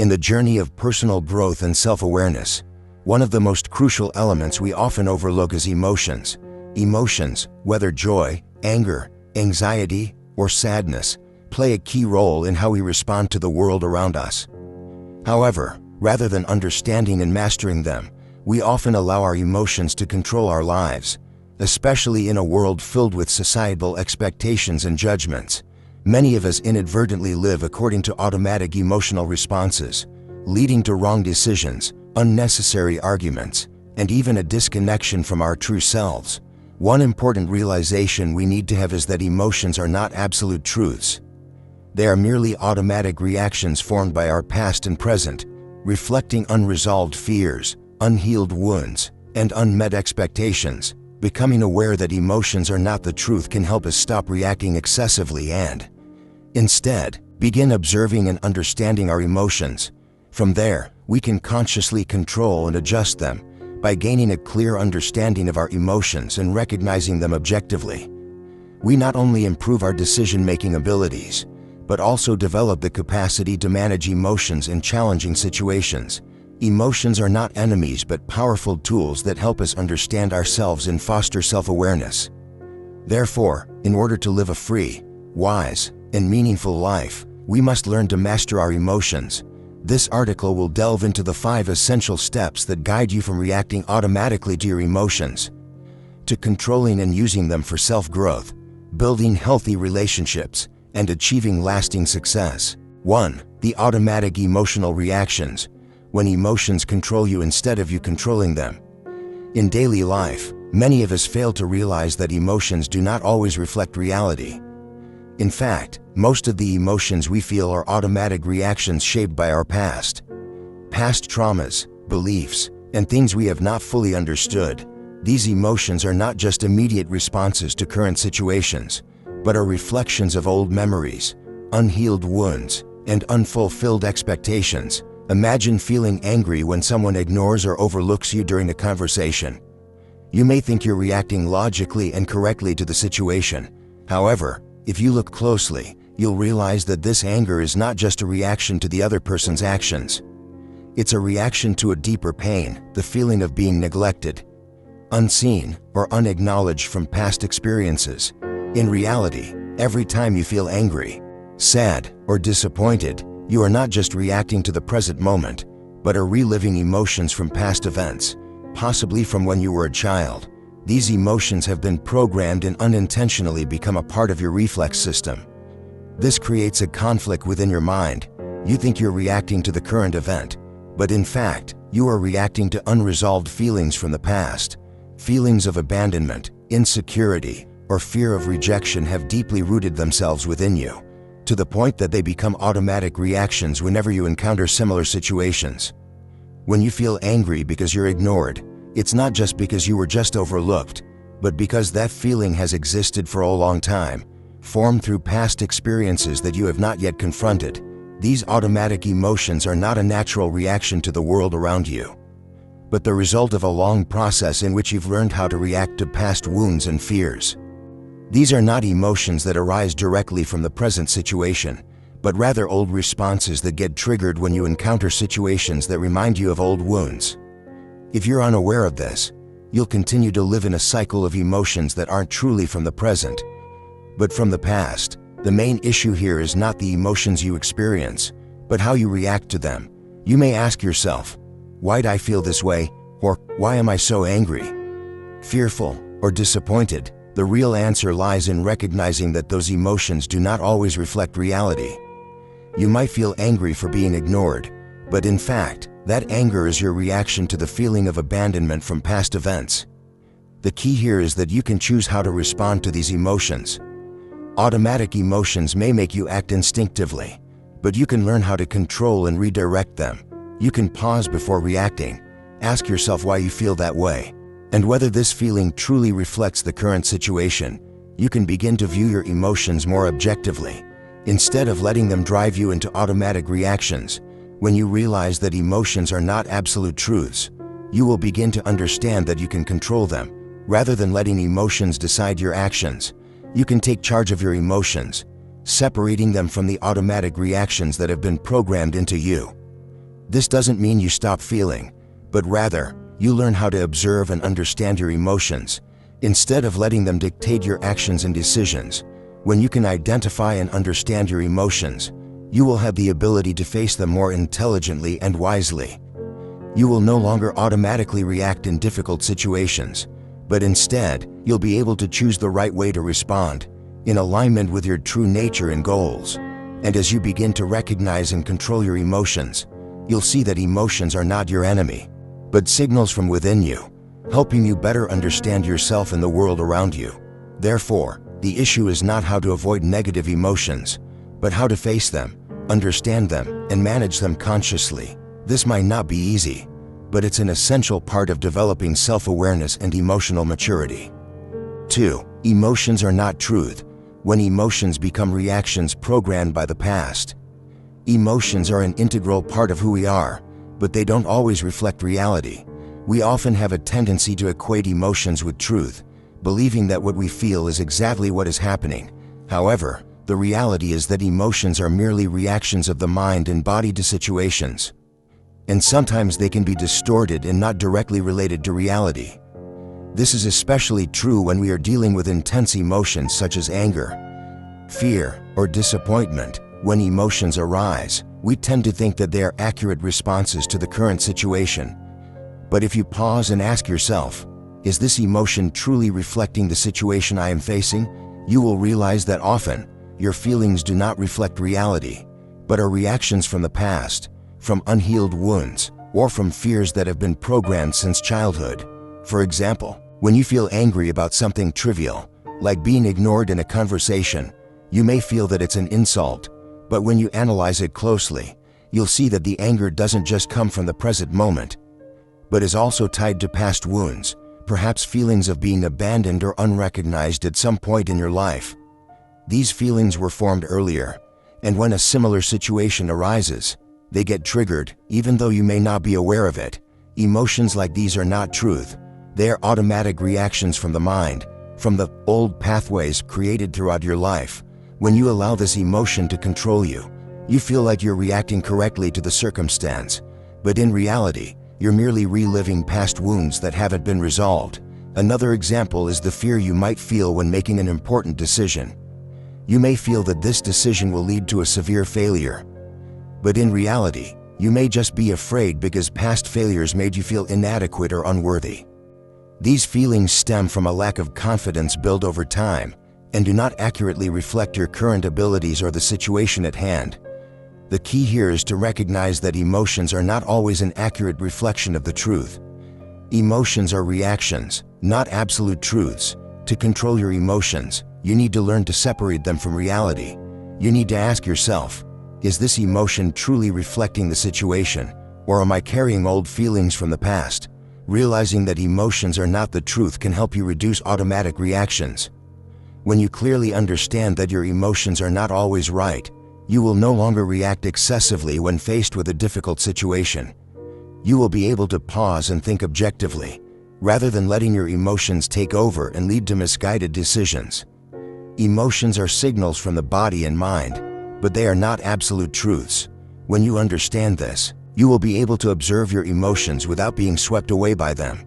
In the journey of personal growth and self-awareness, one of the most crucial elements we often overlook is emotions. Emotions, whether joy, anger, anxiety, or sadness, play a key role in how we respond to the world around us. However, rather than understanding and mastering them, we often allow our emotions to control our lives, especially in a world filled with societal expectations and judgments. Many of us inadvertently live according to automatic emotional responses, leading to wrong decisions, unnecessary arguments, and even a disconnection from our true selves. One important realization we need to have is that emotions are not absolute truths. They are merely automatic reactions formed by our past and present, reflecting unresolved fears, unhealed wounds, and unmet expectations. Becoming aware that emotions are not the truth can help us stop reacting excessively and, instead, begin observing and understanding our emotions. From there, we can consciously control and adjust them by gaining a clear understanding of our emotions and recognizing them objectively. We not only improve our decision-making abilities, but also develop the capacity to manage emotions in challenging situations. Emotions are not enemies but powerful tools that help us understand ourselves and foster self-awareness. Therefore, in order to live a free, wise, and meaningful life, we must learn to master our emotions. This article will delve into the 5 essential steps that guide you from reacting automatically to your emotions to controlling and using them for self-growth, building healthy relationships, and achieving lasting success. 1. The automatic emotional reactions. When emotions control you instead of you controlling them. In daily life, many of us fail to realize that emotions do not always reflect reality. In fact, most of the emotions we feel are automatic reactions shaped by our past traumas, beliefs, and things we have not fully understood. These emotions are not just immediate responses to current situations, but are reflections of old memories, unhealed wounds, and unfulfilled expectations. Imagine feeling angry when someone ignores or overlooks you during a conversation. You may think you're reacting logically and correctly to the situation. However, if you look closely, you'll realize that this anger is not just a reaction to the other person's actions. It's a reaction to a deeper pain, the feeling of being neglected, unseen, or unacknowledged from past experiences. In reality, every time you feel angry, sad, or disappointed, you are not just reacting to the present moment, but are reliving emotions from past events, possibly from when you were a child. These emotions have been programmed and unintentionally become a part of your reflex system. This creates a conflict within your mind. You think you're reacting to the current event, but in fact, you are reacting to unresolved feelings from the past. Feelings of abandonment, insecurity, or fear of rejection have deeply rooted themselves within you, to the point that they become automatic reactions whenever you encounter similar situations. When you feel angry because you're ignored, it's not just because you were just overlooked, but because that feeling has existed for a long time, formed through past experiences that you have not yet confronted. These automatic emotions are not a natural reaction to the world around you, but the result of a long process in which you've learned how to react to past wounds and fears. These are not emotions that arise directly from the present situation, but rather old responses that get triggered when you encounter situations that remind you of old wounds. If you're unaware of this, you'll continue to live in a cycle of emotions that aren't truly from the present, but from the past. The main issue here is not the emotions you experience, but how you react to them. You may ask yourself, why'd I feel this way? Or why am I so angry, fearful, or disappointed? The real answer lies in recognizing that those emotions do not always reflect reality. You might feel angry for being ignored, but in fact, that anger is your reaction to the feeling of abandonment from past events. The key here is that you can choose how to respond to these emotions. Automatic emotions may make you act instinctively, but you can learn how to control and redirect them. You can pause before reacting, ask yourself why you feel that way, and whether this feeling truly reflects the current situation. You can begin to view your emotions more objectively, instead of letting them drive you into automatic reactions. When you realize that emotions are not absolute truths, you will begin to understand that you can control them. Rather than letting emotions decide your actions, you can take charge of your emotions, separating them from the automatic reactions that have been programmed into you. This doesn't mean you stop feeling, but rather, you learn how to observe and understand your emotions, instead of letting them dictate your actions and decisions. When you can identify and understand your emotions, you will have the ability to face them more intelligently and wisely. You will no longer automatically react in difficult situations, but instead, you'll be able to choose the right way to respond, in alignment with your true nature and goals. And as you begin to recognize and control your emotions, you'll see that emotions are not your enemy, but signals from within you, helping you better understand yourself and the world around you. Therefore, the issue is not how to avoid negative emotions, but how to face them, understand them, and manage them consciously. This might not be easy, but it's an essential part of developing self-awareness and emotional maturity. 2. Emotions are not truth. When emotions become reactions programmed by the past. Emotions are an integral part of who we are, but they don't always reflect reality. We often have a tendency to equate emotions with truth, believing that what we feel is exactly what is happening. However, the reality is that emotions are merely reactions of the mind and body to situations. And sometimes they can be distorted and not directly related to reality. This is especially true when we are dealing with intense emotions such as anger, fear, or disappointment. When emotions arise, we tend to think that they are accurate responses to the current situation. But if you pause and ask yourself, is this emotion truly reflecting the situation I am facing? You will realize that often, your feelings do not reflect reality, but are reactions from the past, from unhealed wounds, or from fears that have been programmed since childhood. For example, when you feel angry about something trivial, like being ignored in a conversation, you may feel that it's an insult, but when you analyze it closely, you'll see that the anger doesn't just come from the present moment, but is also tied to past wounds, perhaps feelings of being abandoned or unrecognized at some point in your life. These feelings were formed earlier, and when a similar situation arises, they get triggered, even though you may not be aware of it. Emotions like these are not truth. They are automatic reactions from the mind, from the old pathways created throughout your life. When you allow this emotion to control you, you feel like you're reacting correctly to the circumstance, but in reality, you're merely reliving past wounds that haven't been resolved. Another example is the fear you might feel when making an important decision. You may feel that this decision will lead to a severe failure, but in reality, you may just be afraid because past failures made you feel inadequate or unworthy. These feelings stem from a lack of confidence built over time and do not accurately reflect your current abilities or the situation at hand. The key here is to recognize that emotions are not always an accurate reflection of the truth. Emotions are reactions, not absolute truths. To control your emotions, you need to learn to separate them from reality. You need to ask yourself, is this emotion truly reflecting the situation, or am I carrying old feelings from the past? Realizing that emotions are not the truth can help you reduce automatic reactions. When you clearly understand that your emotions are not always right, you will no longer react excessively when faced with a difficult situation. You will be able to pause and think objectively, rather than letting your emotions take over and lead to misguided decisions. Emotions are signals from the body and mind, but they are not absolute truths. When you understand this, you will be able to observe your emotions without being swept away by them.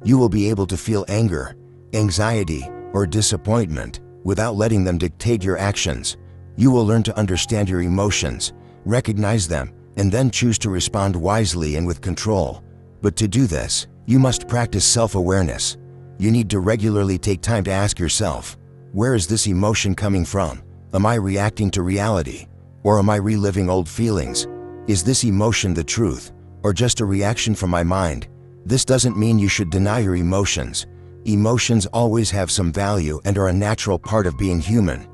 You will be able to feel anger, anxiety, or disappointment without letting them dictate your actions. You will learn to understand your emotions, recognize them, and then choose to respond wisely and with control. But to do this, you must practice self-awareness. You need to regularly take time to ask yourself, where is this emotion coming from? Am I reacting to reality? Or am I reliving old feelings? Is this emotion the truth, or just a reaction from my mind? This doesn't mean you should deny your emotions. Emotions always have some value and are a natural part of being human.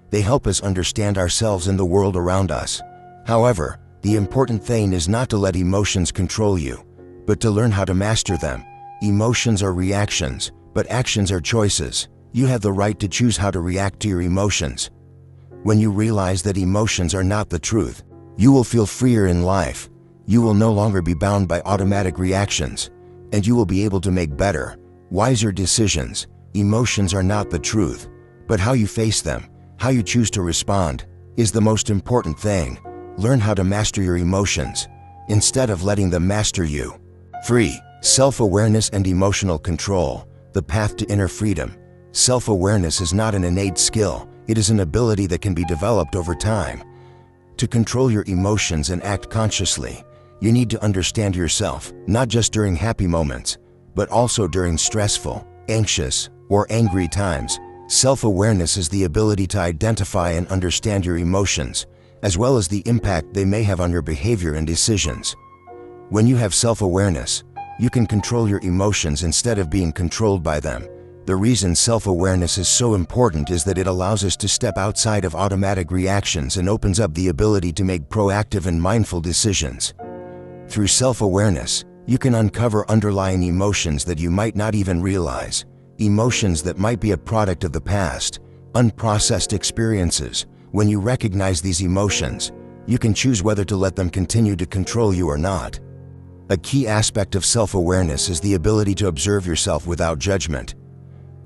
They help us understand ourselves and the world around us. However, the important thing is not to let emotions control you, but to learn how to master them. Emotions are reactions, but actions are choices. You have the right to choose how to react to your emotions. When you realize that emotions are not the truth, you will feel freer in life. You will no longer be bound by automatic reactions, and you will be able to make better, wiser decisions. Emotions are not the truth, but how you face them, how you choose to respond, is the most important thing. Learn how to master your emotions. instead of letting them master you. 3. Self-awareness and emotional control, the path to inner freedom. Self-awareness is not an innate skill, it is an ability that can be developed over time. To control your emotions and act consciously, you need to understand yourself, not just during happy moments, but also during stressful, anxious, or angry times. Self-awareness is the ability to identify and understand your emotions, as well as the impact they may have on your behavior and decisions. When you have self-awareness, you can control your emotions instead of being controlled by them. The reason self-awareness is so important is that it allows us to step outside of automatic reactions and opens up the ability to make proactive and mindful decisions. Through self-awareness, you can uncover underlying emotions that you might not even realize, emotions that might be a product of the past, unprocessed experiences. When you recognize these emotions, you can choose whether to let them continue to control you or not. A key aspect of self-awareness is the ability to observe yourself without judgment.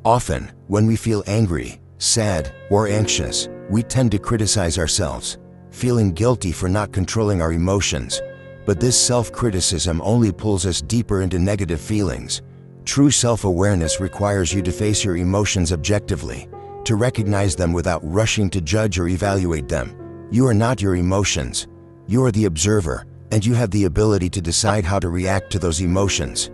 Often, when we feel angry, sad, or anxious, we tend to criticize ourselves, feeling guilty for not controlling our emotions. But this self-criticism only pulls us deeper into negative feelings. True self-awareness requires you to face your emotions objectively, to recognize them without rushing to judge or evaluate them. You are not your emotions. You are the observer, and you have the ability to decide how to react to those emotions.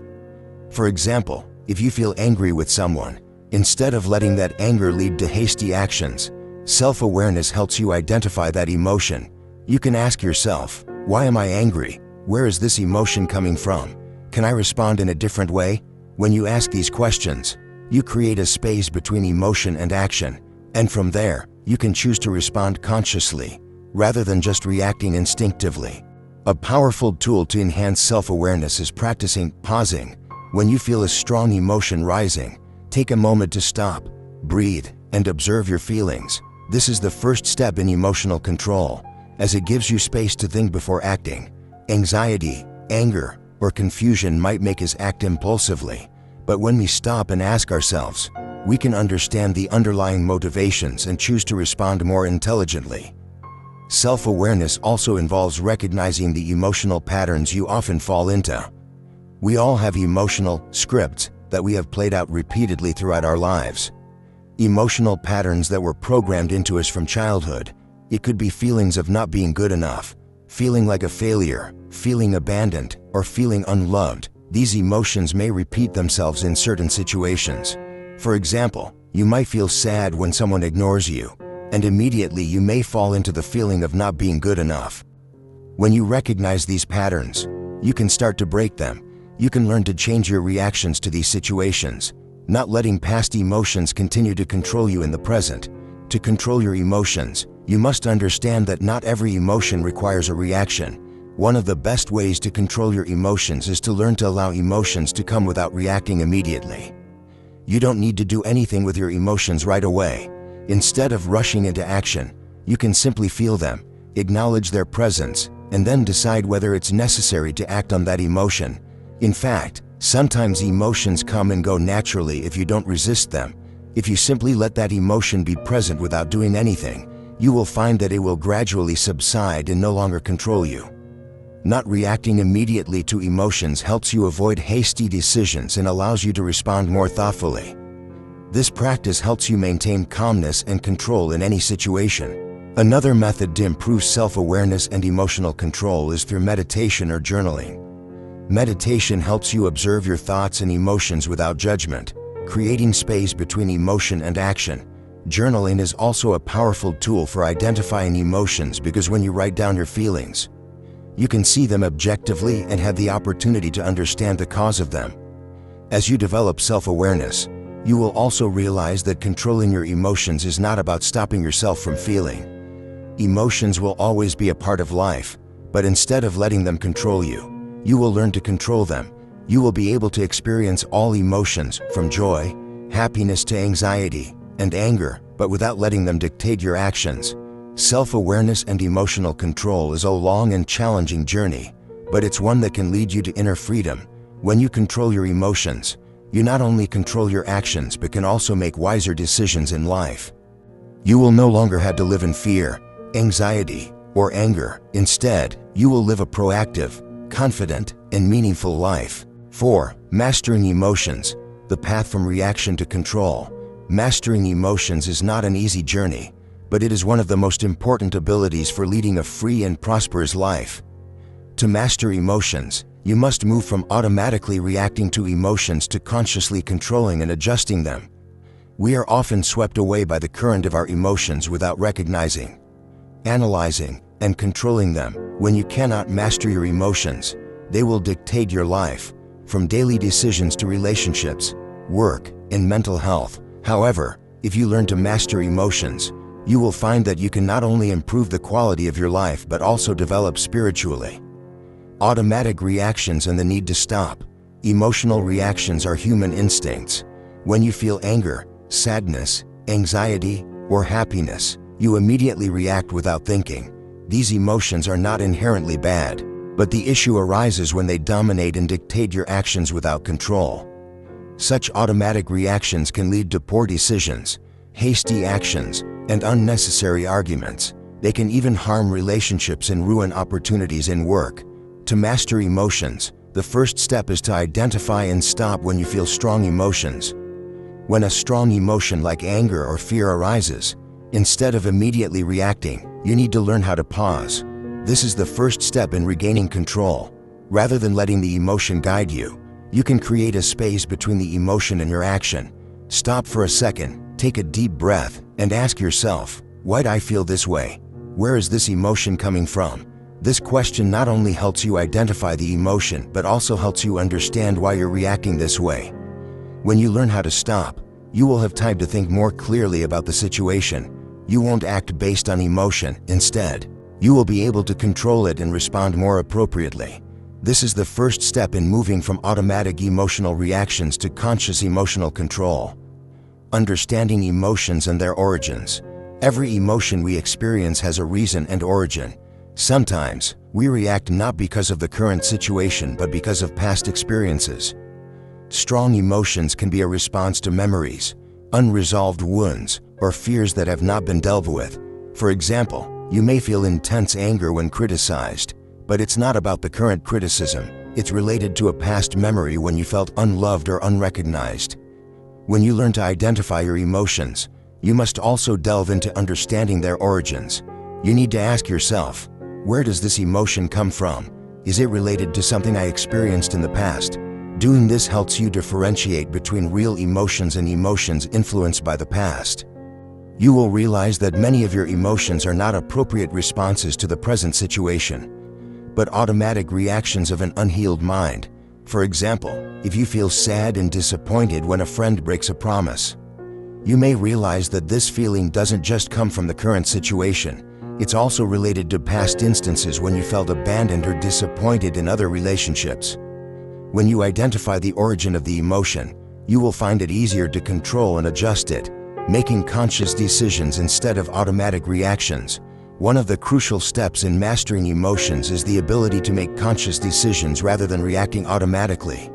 For example, if you feel angry with someone, instead of letting that anger lead to hasty actions, self-awareness helps you identify that emotion. You can ask yourself, why am I angry? Where is this emotion coming from? Can I respond in a different way? When you ask these questions, you create a space between emotion and action, and from there, you can choose to respond consciously, rather than just reacting instinctively. A powerful tool to enhance self-awareness is practicing pausing. When you feel a strong emotion rising, take a moment to stop, breathe, and observe your feelings. This is the first step in emotional control, as it gives you space to think before acting. Anxiety, anger, or confusion might make us act impulsively, but when we stop and ask ourselves, we can understand the underlying motivations and choose to respond more intelligently. Self-awareness also involves recognizing the emotional patterns you often fall into. We all have emotional scripts that we have played out repeatedly throughout our lives. Emotional patterns that were programmed into us from childhood. It could be feelings of not being good enough, feeling like a failure, feeling abandoned, or feeling unloved. These emotions may repeat themselves in certain situations. For example, you might feel sad when someone ignores you, and immediately you may fall into the feeling of not being good enough. When you recognize these patterns, you can start to break them. You can learn to change your reactions to these situations, not letting past emotions continue to control you in the present. To control your emotions, you must understand that not every emotion requires a reaction. One of the best ways to control your emotions is to learn to allow emotions to come without reacting immediately. You don't need to do anything with your emotions right away. Instead of rushing into action, you can simply feel them, acknowledge their presence, and then decide whether it's necessary to act on that emotion. In fact, sometimes emotions come and go naturally if you don't resist them. If you simply let that emotion be present without doing anything, you will find that it will gradually subside and no longer control you. Not reacting immediately to emotions helps you avoid hasty decisions and allows you to respond more thoughtfully. This practice helps you maintain calmness and control in any situation. Another method to improve self-awareness and emotional control is through meditation or journaling. Meditation helps you observe your thoughts and emotions without judgment, creating space between emotion and action. Journaling is also a powerful tool for identifying emotions because when you write down your feelings, you can see them objectively and have the opportunity to understand the cause of them. As you develop self-awareness, you will also realize that controlling your emotions is not about stopping yourself from feeling. Emotions will always be a part of life, but instead of letting them control you, you will learn to control them. You will be able to experience all emotions, from joy, happiness to anxiety and anger, but without letting them dictate your actions. Self-awareness and emotional control is a long and challenging journey, but it's one that can lead you to inner freedom. When you control your emotions, you not only control your actions but can also make wiser decisions in life. You will no longer have to live in fear, anxiety, or anger. Instead, you will live a proactive, confident, and meaningful life. 4. Mastering emotions, the path from reaction to control. Mastering emotions is not an easy journey, but it is one of the most important abilities for leading a free and prosperous life. To master emotions, you must move from automatically reacting to emotions to consciously controlling and adjusting them. We are often swept away by the current of our emotions without recognizing, analyzing, and controlling them. When you cannot master your emotions, they will dictate your life, from daily decisions to relationships, work, and mental health. However, if you learn to master emotions, you will find that you can not only improve the quality of your life but also develop spiritually. Automatic reactions and the need to stop. Emotional reactions are human instincts. When you feel anger, sadness, anxiety, or happiness, you immediately react without thinking. These emotions are not inherently bad, but the issue arises when they dominate and dictate your actions without control. Such automatic reactions can lead to poor decisions, hasty actions, and unnecessary arguments. They can even harm relationships and ruin opportunities in work. To master emotions, the first step is to identify and stop when you feel strong emotions. When a strong emotion like anger or fear arises, instead of immediately reacting, you need to learn how to pause. This is the first step in regaining control. Rather than letting the emotion guide you, you can create a space between the emotion and your action. Stop for a second, take a deep breath, and ask yourself, why do I feel this way? Where is this emotion coming from? This question not only helps you identify the emotion, but also helps you understand why you're reacting this way. When you learn how to stop, you will have time to think more clearly about the situation. You won't act based on emotion. Instead, you will be able to control it and respond more appropriately. This is the first step in moving from automatic emotional reactions to conscious emotional control. Understanding emotions and their origins. Every emotion we experience has a reason and origin. Sometimes, we react not because of the current situation but because of past experiences. Strong emotions can be a response to memories, unresolved wounds, or fears that have not been dealt with. For example, you may feel intense anger when criticized, but it's not about the current criticism. It's related to a past memory when you felt unloved or unrecognized. When you learn to identify your emotions, you must also delve into understanding their origins. You need to ask yourself, where does this emotion come from? Is it related to something I experienced in the past? Doing this helps you differentiate between real emotions and emotions influenced by the past. You will realize that many of your emotions are not appropriate responses to the present situation, but automatic reactions of an unhealed mind. For example, if you feel sad and disappointed when a friend breaks a promise, you may realize that this feeling doesn't just come from the current situation. It's also related to past instances when you felt abandoned or disappointed in other relationships. When you identify the origin of the emotion, you will find it easier to control and adjust it, making conscious decisions instead of automatic reactions. One of the crucial steps in mastering emotions is the ability to make conscious decisions rather than reacting automatically.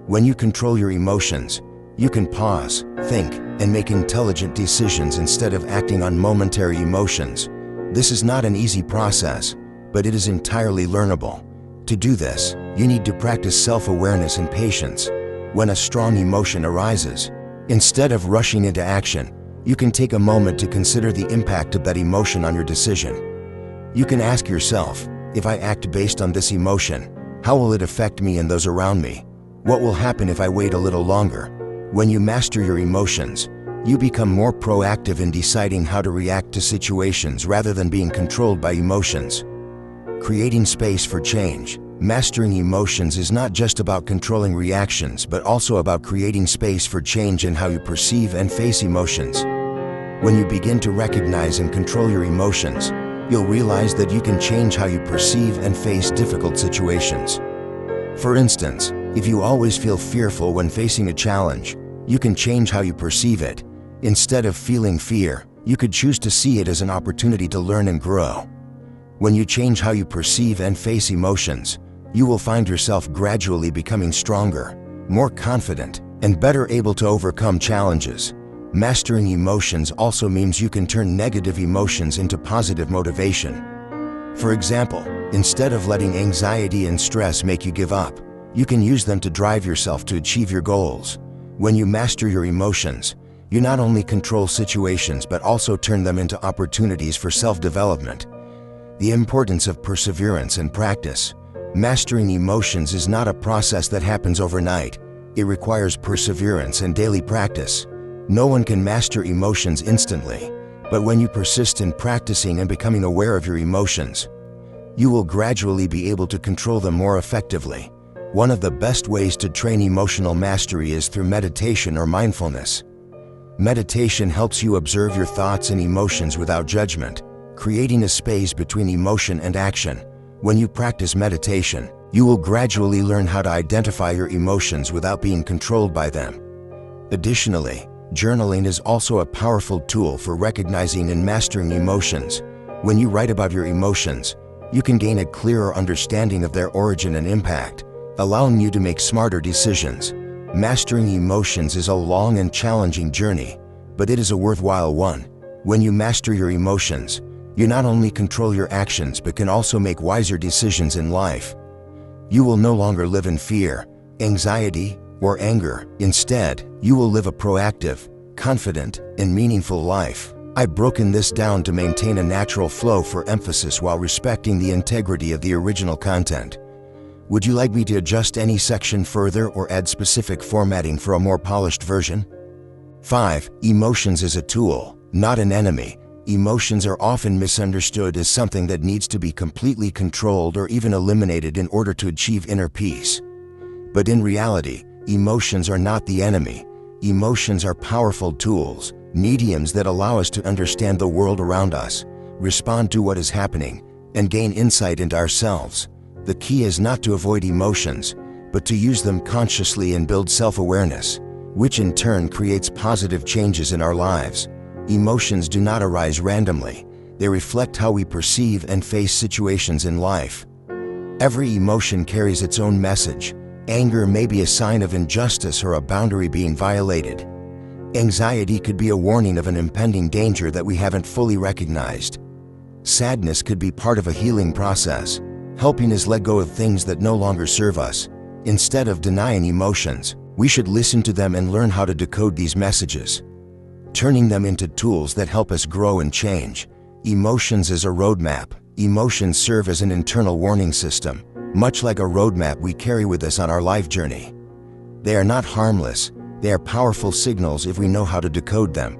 When you control your emotions, you can pause, think, and make intelligent decisions instead of acting on momentary emotions. This is not an easy process, but it is entirely learnable. To do this, you need to practice self-awareness and patience. When a strong emotion arises, instead of rushing into action, you can take a moment to consider the impact of that emotion on your decision. You can ask yourself, if I act based on this emotion, how will it affect me and those around me? What will happen if I wait a little longer? When you master your emotions, you become more proactive in deciding how to react to situations rather than being controlled by emotions. Creating space for change. Mastering emotions is not just about controlling reactions, but also about creating space for change in how you perceive and face emotions. When you begin to recognize and control your emotions, you'll realize that you can change how you perceive and face difficult situations. For instance, if you always feel fearful when facing a challenge, you can change how you perceive it. Instead of feeling fear, you could choose to see it as an opportunity to learn and grow. When you change how you perceive and face emotions, you will find yourself gradually becoming stronger, more confident, and better able to overcome challenges. Mastering emotions also means you can turn negative emotions into positive motivation. For example, Instead of letting anxiety and stress make you give up, you can use them to drive yourself to achieve your goals. When you master your emotions, you not only control situations but also turn them into opportunities for self-development. The importance of perseverance and practice. Mastering emotions is not a process that happens overnight. It requires perseverance and daily practice. No one can master emotions instantly, but when you persist in practicing and becoming aware of your emotions, you will gradually be able to control them more effectively. One of the best ways to train emotional mastery is through meditation or mindfulness. Meditation helps you observe your thoughts and emotions without judgment, creating a space between emotion and action. When you practice meditation, you will gradually learn how to identify your emotions without being controlled by them. Additionally, journaling is also a powerful tool for recognizing and mastering emotions. When you write about your emotions, you can gain a clearer understanding of their origin and impact, allowing you to make smarter decisions. Mastering emotions is a long and challenging journey, but it is a worthwhile one. When you master your emotions, you not only control your actions but can also make wiser decisions in life. You will no longer live in fear, anxiety, or anger. Instead, you will live a proactive, confident, and meaningful life. I've broken this down to maintain a natural flow for emphasis while respecting the integrity of the original content. Would you like me to adjust any section further or add specific formatting for a more polished version? 5. Emotions as a tool, not an enemy. Emotions are often misunderstood as something that needs to be completely controlled or even eliminated in order to achieve inner peace. But in reality, emotions are not the enemy. Emotions are powerful tools, mediums that allow us to understand the world around us, respond to what is happening, and gain insight into ourselves. The key is not to avoid emotions, but to use them consciously and build self-awareness, which in turn creates positive changes in our lives. Emotions do not arise randomly. They reflect how we perceive and face situations in life. Every emotion carries its own message. Anger may be a sign of injustice or a boundary being violated. Anxiety could be a warning of an impending danger that we haven't fully recognized. Sadness could be part of a healing process, helping us let go of things that no longer serve us. Instead of denying emotions, we should listen to them and learn how to decode these messages, turning them into tools that help us grow and change. Emotions as a roadmap. Emotions serve as an internal warning system, much like a roadmap we carry with us on our life journey. They are not harmless. They are powerful signals if we know how to decode them.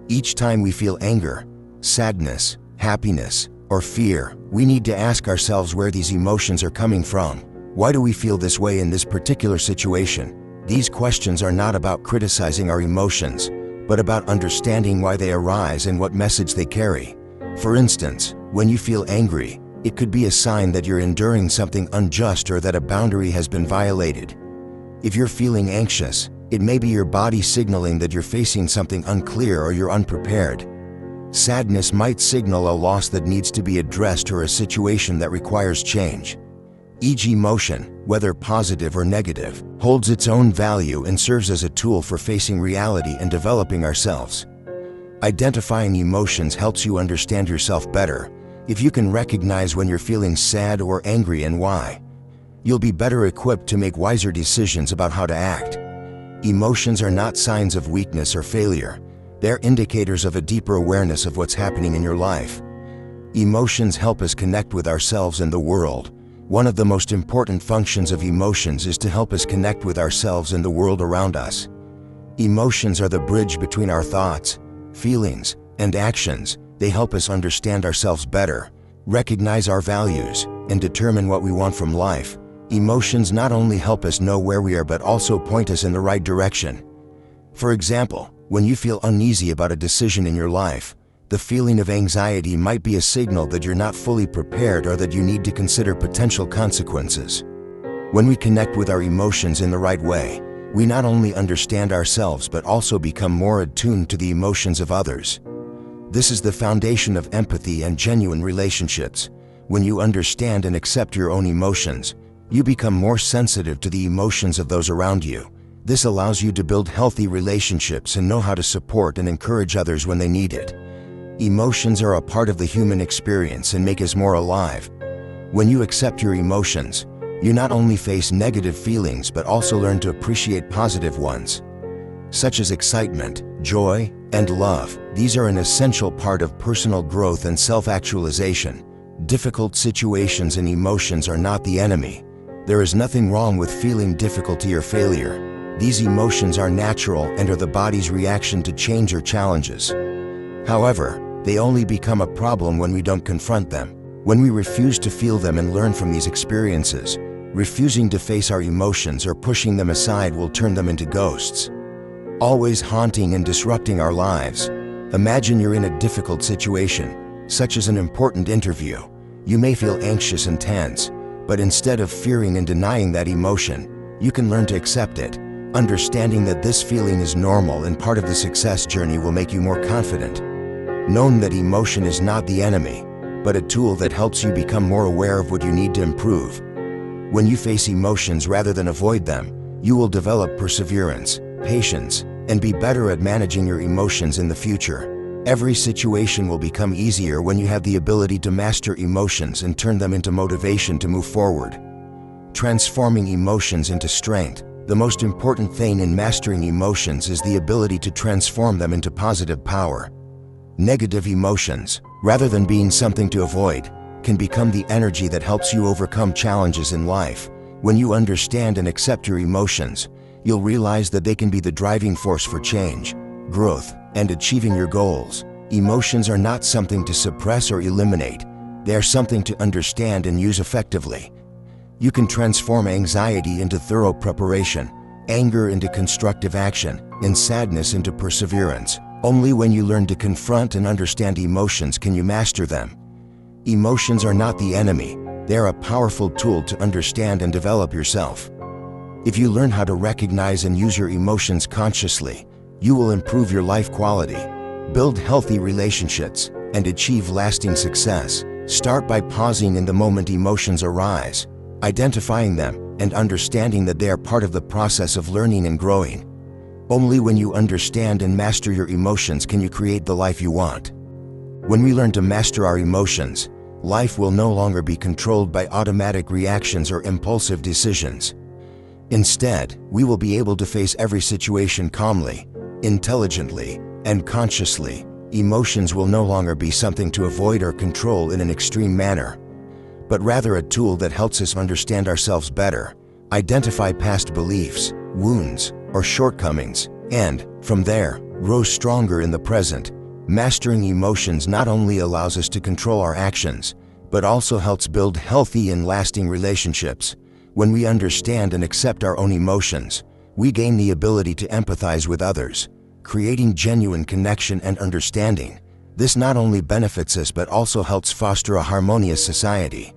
Each time we feel anger, sadness, happiness, or fear, we need to ask ourselves where these emotions are coming from. Why do we feel this way in this particular situation? These questions are not about criticizing our emotions, but about understanding why they arise and what message they carry. For instance, when you feel angry, it could be a sign that you're enduring something unjust or that a boundary has been violated. If you're feeling anxious, it may be your body signaling that you're facing something unclear or you're unprepared. Sadness might signal a loss that needs to be addressed or a situation that requires change. Each emotion, whether positive or negative, holds its own value and serves as a tool for facing reality and developing ourselves. Identifying emotions helps you understand yourself better. If you can recognize when you're feeling sad or angry and why, you'll be better equipped to make wiser decisions about how to act. Emotions are not signs of weakness or failure. They're indicators of a deeper awareness of what's happening in your life. Emotions help us connect with ourselves and the world. One of the most important functions of emotions is to help us connect with ourselves and the world around us. Emotions are the bridge between our thoughts, feelings, and actions. They help us understand ourselves better, recognize our values, and determine what we want from life. Emotions not only help us know where we are but also point us in the right direction. For example, when you feel uneasy about a decision in your life, the feeling of anxiety might be a signal that you're not fully prepared or that you need to consider potential consequences. When we connect with our emotions in the right way, we not only understand ourselves but also become more attuned to the emotions of others. This is the foundation of empathy and genuine relationships. When you understand and accept your own emotions, you become more sensitive to the emotions of those around you. This allows you to build healthy relationships and know how to support and encourage others when they need it. Emotions are a part of the human experience and make us more alive. When you accept your emotions, you not only face negative feelings but also learn to appreciate positive ones, such as excitement, joy, and love. These are an essential part of personal growth and self-actualization. Difficult situations and emotions are not the enemy. There is nothing wrong with feeling difficulty or failure. These emotions are natural and are the body's reaction to change or challenges. However, they only become a problem when we don't confront them. When we refuse to feel them and learn from these experiences, refusing to face our emotions or pushing them aside will turn them into ghosts, always haunting and disrupting our lives. Imagine you're in a difficult situation, such as an important interview. You may feel anxious and tense, but instead of fearing and denying that emotion, you can learn to accept it. Understanding that this feeling is normal and part of the success journey will make you more confident. Knowing that emotion is not the enemy, but a tool that helps you become more aware of what you need to improve. When you face emotions rather than avoid them, you will develop perseverance, patience, and be better at managing your emotions in the future. Every situation will become easier when you have the ability to master emotions and turn them into motivation to move forward. Transforming emotions into strength. The most important thing in mastering emotions is the ability to transform them into positive power. Negative emotions, rather than being something to avoid, can become the energy that helps you overcome challenges in life. When you understand and accept your emotions, you'll realize that they can be the driving force for change, growth, and achieving your goals. Emotions are not something to suppress or eliminate. They are something to understand and use effectively. You can transform anxiety into thorough preparation, anger into constructive action, and sadness into perseverance. Only when you learn to confront and understand emotions can you master them. Emotions are not the enemy. They are a powerful tool to understand and develop yourself. If you learn how to recognize and use your emotions consciously, you will improve your life quality, build healthy relationships, and achieve lasting success. Start by pausing in the moment emotions arise, identifying them, and understanding that they are part of the process of learning and growing. Only when you understand and master your emotions can you create the life you want. When we learn to master our emotions, life will no longer be controlled by automatic reactions or impulsive decisions. Instead, we will be able to face every situation calmly, intelligently, and consciously. Emotions will no longer be something to avoid or control in an extreme manner, but rather a tool that helps us understand ourselves better, identify past beliefs, wounds, or shortcomings, and, from there, grow stronger in the present. Mastering emotions not only allows us to control our actions, but also helps build healthy and lasting relationships. When we understand and accept our own emotions, we gain the ability to empathize with others, creating genuine connection and understanding. This not only benefits us but also helps foster a harmonious society,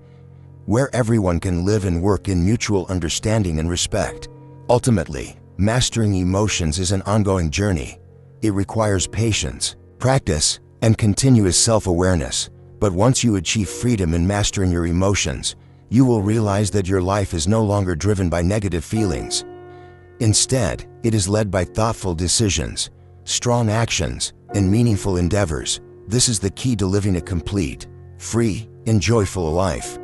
where everyone can live and work in mutual understanding and respect. Ultimately, mastering emotions is an ongoing journey. It requires patience, practice, and continuous self-awareness. But once you achieve freedom in mastering your emotions, you will realize that your life is no longer driven by negative feelings. Instead, it is led by thoughtful decisions, strong actions, and meaningful endeavors. This is the key to living a complete, free, and joyful life.